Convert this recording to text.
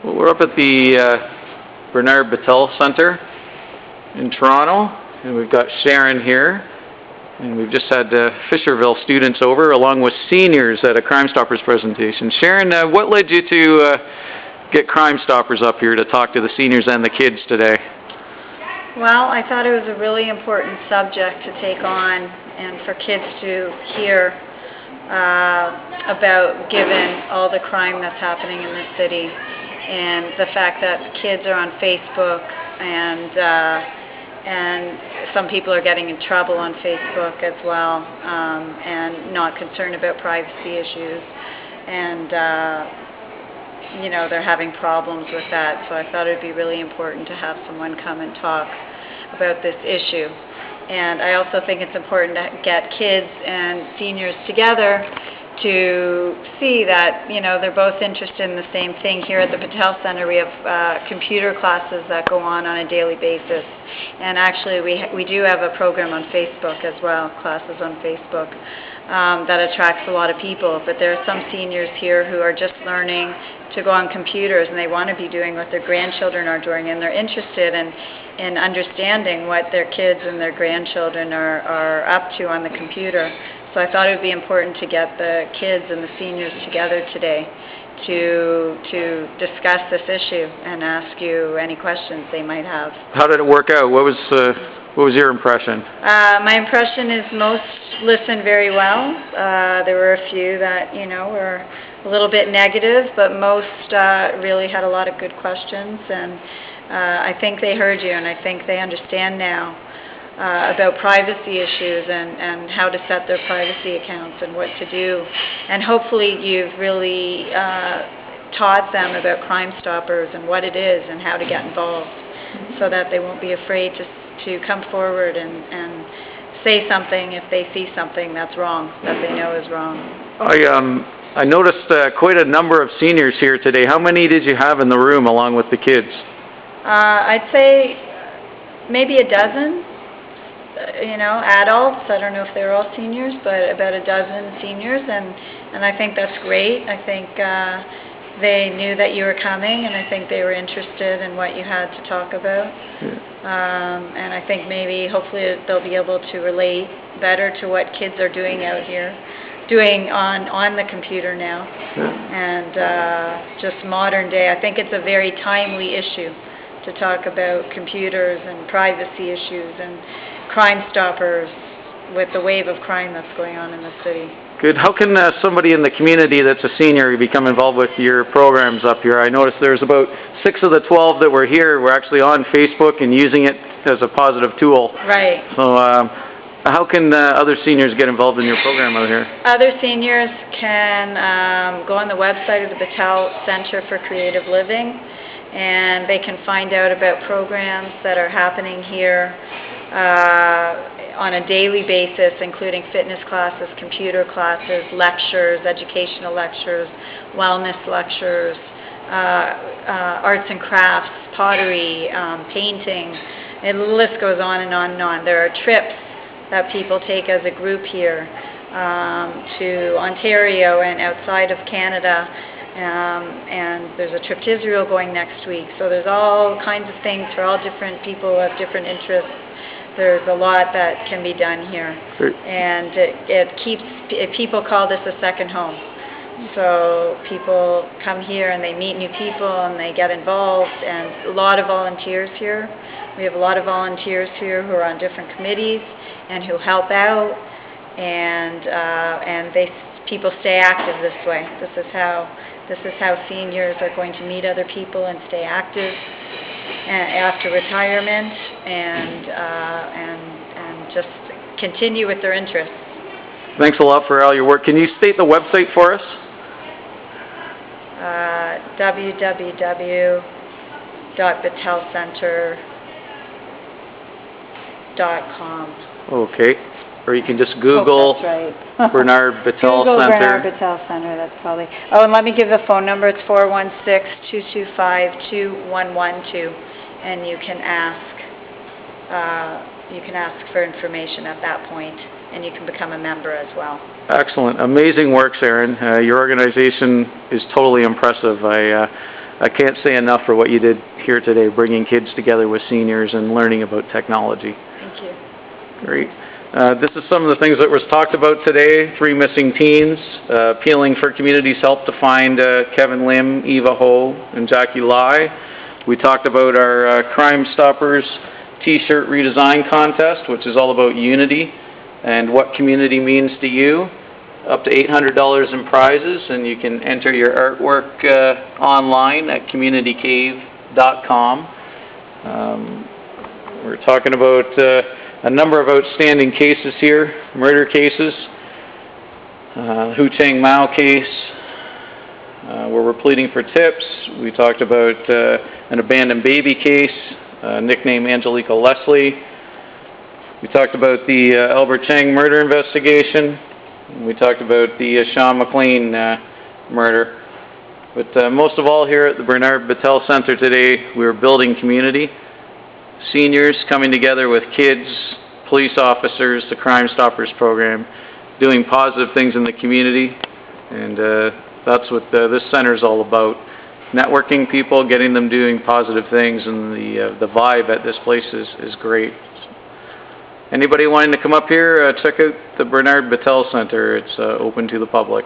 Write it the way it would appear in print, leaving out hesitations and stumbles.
Well, we're up at the Bernard Betel Center in Toronto, and we've got Sharon here, and we've just had Fisherville students over along with seniors at a Crime Stoppers presentation. Sharon, what led you to get Crime Stoppers up here to talk to the seniors and the kids today? Well, I thought it was a really important subject to take on and for kids to hear about, given all the crime that's happening in the city and the fact that kids are on Facebook and some people are getting in trouble on Facebook as well, and not concerned about privacy issues, and you know, they're having problems with that. So I thought it would be really important to have someone come and talk about this issue. And I also think it's important to get kids and seniors together to see that, you know, they're both interested in the same thing. Here at the Betel Center, we have computer classes that go on a daily basis. And actually, we do have a program on Facebook as well, classes on Facebook, that attracts a lot of people. But there are some seniors here who are just learning to go on computers, and they want to be doing what their grandchildren are doing, and they're interested in understanding what their kids and their grandchildren are up to on the computer. So I thought it would be important to get the kids and the seniors together today to discuss this issue and ask you any questions they might have. How did it work out? What was your impression? My impression is most listened very well. There were a few that, you know, were a little bit negative, but most really had a lot of good questions, and I think they heard you, and I think they understand now about privacy issues and how to set their privacy accounts and what to do. And hopefully you've really taught them about Crime Stoppers and what it is and how to get involved, so that they won't be afraid to come forward and say something if they see something that's wrong, that they know is wrong. I noticed quite a number of seniors here today. How many did you have in the room along with the kids? I'd say maybe a dozen, you know, adults. I don't know if they're all seniors, but about a dozen seniors, and I think that's great. I think they knew that you were coming, and I think they were interested in what you had to talk about. Yeah. And I think maybe, hopefully, they'll be able to relate better to what kids are doing out here, doing on the computer now, yeah. And just modern day. I think it's a very timely issue to talk about computers and privacy issues and Crime Stoppers with the wave of crime that's going on in the city. Good. How can somebody in the community that's a senior become involved with your programs up here? I noticed there's about 6 of the 12 that were here were actually on Facebook and using it as a positive tool. Right. So how can other seniors get involved in your program out here? Other seniors can go on the website of the Betel Center for Creative Living, and they can find out about programs that are happening here on a daily basis, including fitness classes, computer classes, lectures, educational lectures, wellness lectures, arts and crafts, pottery, painting, and the list goes on and on and on. There are trips that people take as a group here to Ontario and outside of Canada. And there's a trip to Israel going next week. So there's all kinds of things for all different people who have different interests. There's a lot that can be done here. Sure. And people call this a second home. So people come here and they meet new people and they get involved, and a lot of volunteers here. We have a lot of volunteers here who are on different committees and who help out, and people stay active this way. This is how seniors are going to meet other people and stay active after retirement, and just continue with their interests. Thanks a lot for all your work. Can you state the website for us? www.betelcenter.com. Okay. Or you can just Google right. Bernard Betel Google Center. Bernard Betel Center, that's probably. Oh, and let me give the phone number. It's 416-225-2112, and you can ask for information at that point, and you can become a member as well. Excellent. Amazing work, Sharon. Your organization is totally impressive. I can't say enough for what you did here today, bringing kids together with seniors and learning about technology. Thank you. Great. This is some of the things that was talked about today. 3 missing teens, appealing for community's help to find Kevin Lim, Eva Ho, and Jackie Lai. We talked about our Crime Stoppers T-shirt redesign contest, which is all about unity and what community means to you. Up to $800 in prizes, and you can enter your artwork online at communitycave.com. We're talking about a number of outstanding cases here, murder cases, Hu Chang Mao case, where we're pleading for tips. We talked about an abandoned baby case, nicknamed Angelica Leslie. We talked about the Albert Chang murder investigation. We talked about the Sean McLean murder. But most of all, here at the Bernard Betel Center today, we were building community. Seniors coming together with kids, police officers, the Crime Stoppers program, doing positive things in the community. And that's what this center is all about. Networking people, getting them doing positive things, and the vibe at this place is great. Anybody wanting to come up here, check out the Bernard Betel Center. It's open to the public.